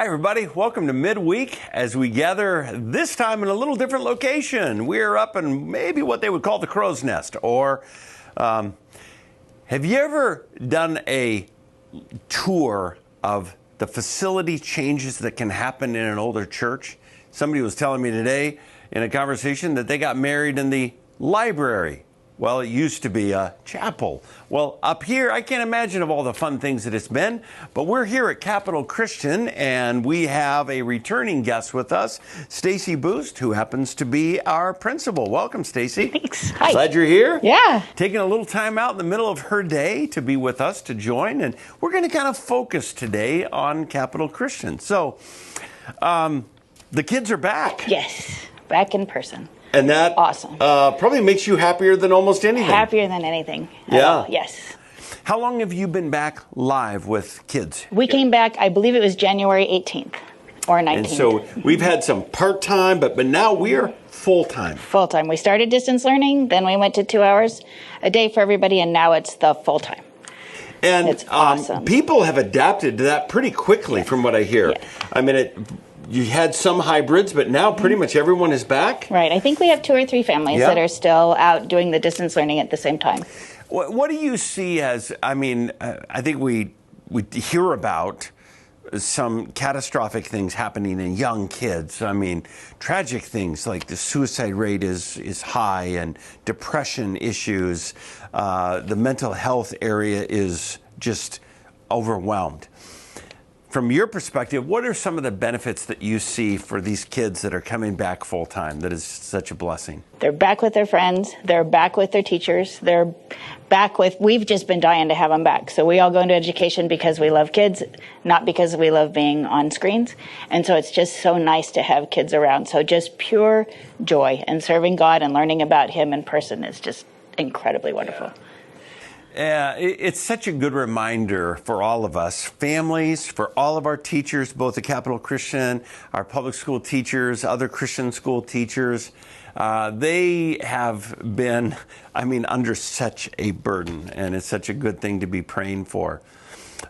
everybody. Welcome to Midweek as we gather this time in a little different location. We're up in maybe what they would call the crow's nest. Or have you ever done a tour of the facility changes that can happen in an older church? Somebody was telling me today in a conversation that they got married in the library. Well, it used to be a chapel. Well, up here, I can't imagine of all the fun things that it's been, but we're here at Capital Christian, and we have a returning guest with us, Stacy Boost, who happens to be our principal. Welcome, Stacy. Thanks. Hi. Glad you're here. Yeah. Taking a little time out in the middle of her day to be with us, to join, and we're going to kind of focus today on Capital Christian. So, the kids are back. Yes, back in person. And that awesome. Probably makes you happier than almost anything. Happier than anything. Yeah. Yes. How long have you been back live with kids? We came back, I believe it was January 18th or 19th. And so we've had some part-time, but now we're full-time. Full-time. We started distance learning, then we went to 2 hours a day for everybody, and now it's the full-time. And it's awesome. People have adapted to that pretty quickly, from what I hear. Yes. I mean, you had some hybrids, but now pretty much everyone is back. Right. I think we have 2 or 3 families that are still out doing the distance learning at the same time. What do you see as, I think we hear about some catastrophic things happening in young kids. I mean, tragic things like the suicide rate is high, and depression issues. The mental health area is just overwhelmed. From your perspective, what are some of the benefits that you see for these kids that are coming back full time that is such a blessing? They're back with their friends. They're back with their teachers. They're back with, we've just been dying to have them back. So we all go into education because we love kids, not because we love being on screens. And so it's just so nice to have kids around. So just pure joy, and serving God and learning about Him in person is just incredibly wonderful. Yeah, it's such a good reminder for all of us, families, for all of our teachers, both at Capital Christian, our public school teachers, other Christian school teachers. They have been, under such a burden, and it's such a good thing to be praying for.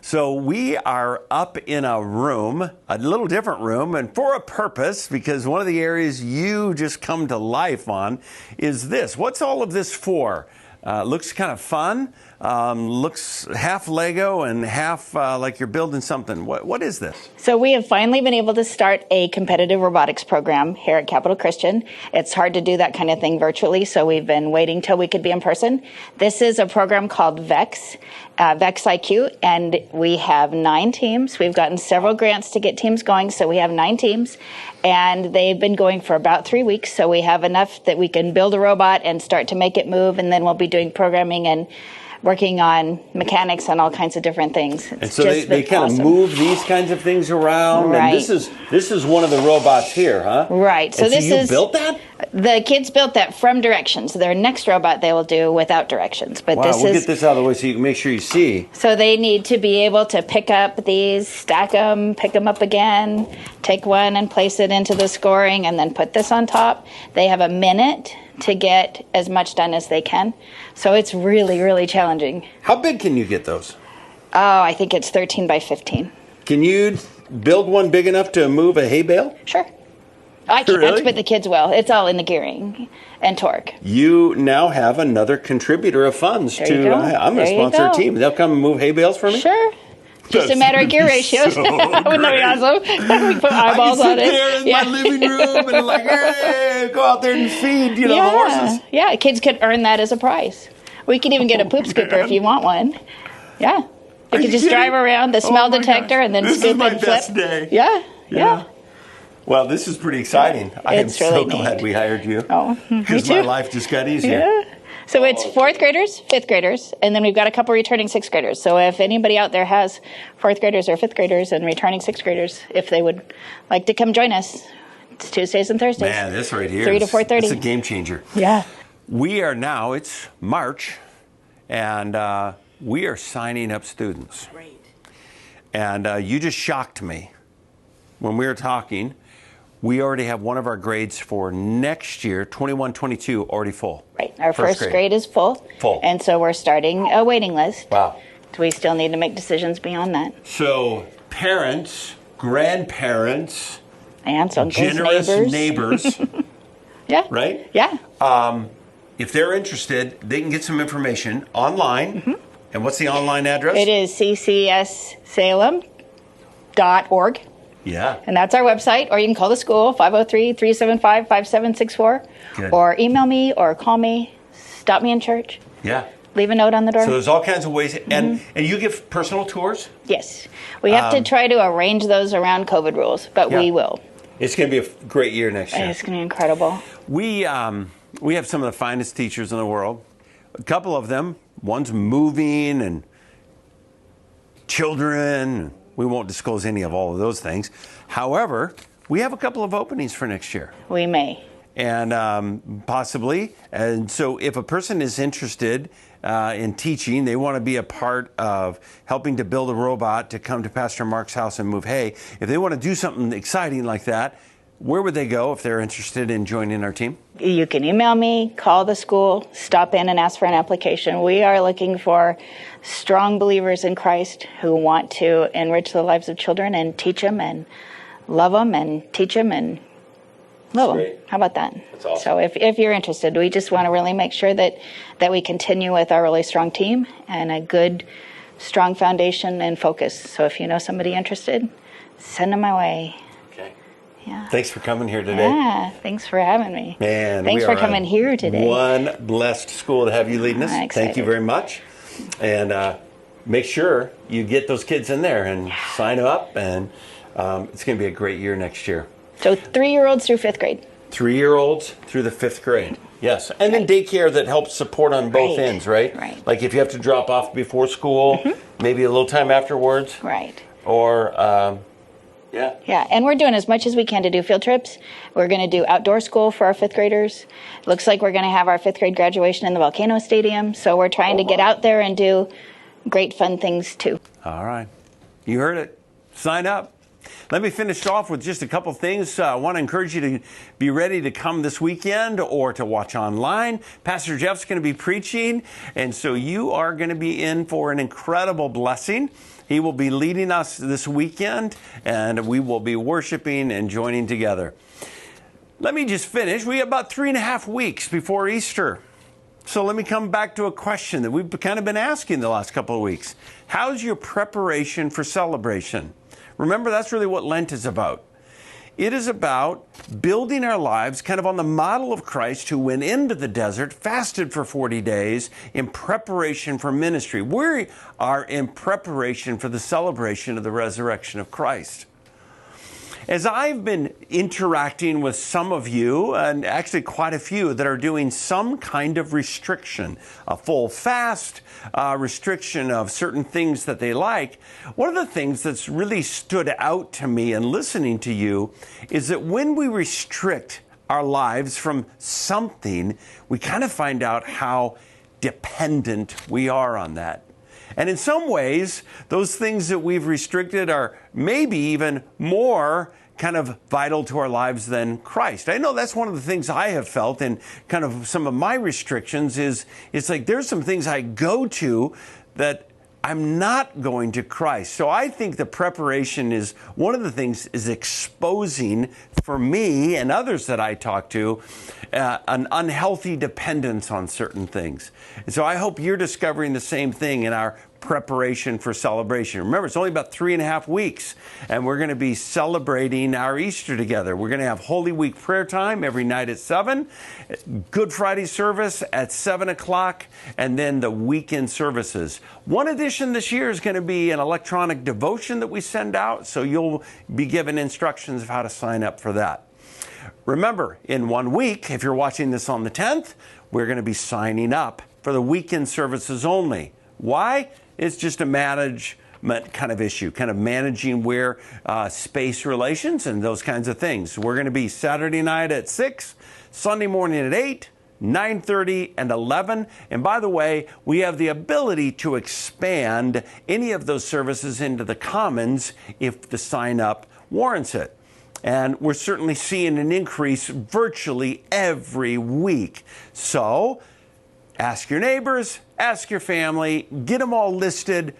So we are up in a room, a little different room, and for a purpose, because one of the areas you just come to life on is this. What's all of this for? Looks kind of fun. Looks half Lego and half like you're building something. What is this? So we have finally been able to start a competitive robotics program here at Capital Christian. It's hard to do that kind of thing virtually, so we've been waiting till we could be in person. This is a program called VEX, VEX IQ, and we have 9 teams. We've gotten several grants to get teams going, so we have 9 teams, and they've been going for about 3 weeks, so we have enough that we can build a robot and start to make it move, and then we'll be doing programming and working on mechanics and all kinds of different things. And so they kind of move these kinds of things around. Right. And this is one of the robots here, huh? Right. So you built that? The kids built that from directions. Their next robot they will do without directions. But we'll get this out of the way so you can make sure you see. So they need to be able to pick up these, stack them, pick them up again, take one and place it into the scoring, and then put this on top. They have a minute to get as much done as they can. So it's really, really challenging. How big can you get those? Oh, I think it's 13 by 15. Can you build one big enough to move a hay bale? Sure. I can't, really? But the kids will. It's all in the gearing and torque. You now have another contributor of funds There you go. I'm going to sponsor a team. They'll come and move hay bales for me? Sure. Just a matter of gear ratios. So Wouldn't that be awesome? We put eyeballs on it. I can sit there in my living room and like, hey, go out there and feed, the horses. Yeah, kids could earn that as a prize. We could even get a poop scooper if you want one. Yeah. You could just drive around the smell detector and then scoop and flip. This is my best day. Yeah. Well, this is pretty exciting. I am so glad we hired you. Oh, me because too. my life just got easier. Yeah. So it's 4th graders, 5th graders, and then we've got a couple returning 6th graders. So if anybody out there has 4th graders or 5th graders and returning 6th graders, if they would like to come join us, it's Tuesdays and Thursdays. Man, this right here 3 to 4:30. It's a game changer. Yeah. We are now, it's March, and we are signing up students. Great. And you just shocked me when we were talking. We already have one of our grades for next year, 21-22, already full. Right. Our first grade is full. Full. And so we're starting a waiting list. Wow. So we still need to make decisions beyond that. So parents, grandparents, aunts, uncles, generous neighbors, Yeah. right? Yeah. If they're interested, they can get some information online. And what's the online address? It is ccssalem.org. Yeah. And that's our website. Or you can call the school, 503-375-5764. Good. Or email me or call me. Stop me in church. Yeah. Leave a note on the door. So there's all kinds of ways. And you give personal tours? Yes. We have to try to arrange those around COVID rules, but we will. It's going to be a great year next year. It's going to be incredible. We have some of the finest teachers in the world. A couple of them, one's moving and children. We won't disclose any of all of those things. However, we have a couple of openings for next year. We may. And possibly. And so if a person is interested in teaching, they want to be a part of helping to build a robot to come to Pastor Mark's house and move hay. If they want to do something exciting like that, where would they go if they're interested in joining our team? You can email me, call the school, stop in and ask for an application. We are looking for strong believers in Christ who want to enrich the lives of children and teach them and love them and teach them and love them. How about that? That's awesome. So if you're interested, we just want to really make sure that we continue with our really strong team and a good, strong foundation and focus. So if you know somebody interested, send them my way. Okay. Yeah. Thanks for coming here today. Yeah, thanks for having me. Man, thanks for coming here today. One blessed school to have you leading us. I'm Thank you very much. And make sure you get those kids in there and sign them up. And it's going to be a great year next year. So 3-year-olds through 5th grade. 3-year-olds through the 5th grade. Yes. And then daycare that helps support on both ends, right? Right. Like if you have to drop off before school, maybe a little time afterwards. Right. Or, yeah. Yeah, and we're doing as much as we can to do field trips. We're going to do outdoor school for our 5th graders. Looks like we're going to have our 5th grade graduation in the Volcano Stadium. So we're trying to get out there and do great fun things too. All right. You heard it. Sign up. Let me finish off with just a couple things. I want to encourage you to be ready to come this weekend or to watch online. Pastor Jeff's going to be preaching, and so you are going to be in for an incredible blessing. He will be leading us this weekend, and we will be worshiping and joining together. Let me just finish. We have about 3.5 weeks before Easter. So let me come back to a question that we've kind of been asking the last couple of weeks. How's your preparation for celebration? Remember, that's really what Lent is about. It is about building our lives kind of on the model of Christ, who went into the desert, fasted for 40 days in preparation for ministry. We are in preparation for the celebration of the resurrection of Christ. As I've been interacting with some of you, and actually quite a few that are doing some kind of restriction, a full fast, restriction of certain things that they like, one of the things that's really stood out to me in listening to you is that when we restrict our lives from something, we kind of find out how dependent we are on that. And in some ways, those things that we've restricted are maybe even more kind of vital to our lives than Christ. I know that's one of the things I have felt in kind of some of my restrictions is it's like there's some things I go to that I'm not going to Christ. So I think the preparation is one of the things is exposing for me and others that I talk to an unhealthy dependence on certain things. And so I hope you're discovering the same thing in our preparation for celebration. Remember, it's only about 3.5 weeks, and we're going to be celebrating our Easter together. We're going to have Holy Week prayer time every night at 7, Good Friday service at 7 o'clock, and then the weekend services. One addition this year is going to be an electronic devotion that we send out, so you'll be given instructions of how to sign up for that. Remember, in 1 week, if you're watching this on the 10th, we're going to be signing up for the weekend services only. Why? It's just a management kind of issue, kind of managing where space relations and those kinds of things. We're going to be Saturday night at 6, Sunday morning at 8, 9:30, and 11. And by the way, we have the ability to expand any of those services into the Commons if the sign-up warrants it. And we're certainly seeing an increase virtually every week. So ask your neighbors, ask your family, get them all listed,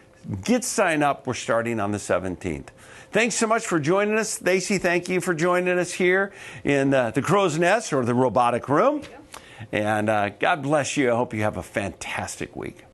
Get signed up. We're starting on the 17th. Thanks so much for joining us. Stacy, thank you for joining us here in the Crow's Nest or the robotic room. And God bless you. I hope you have a fantastic week.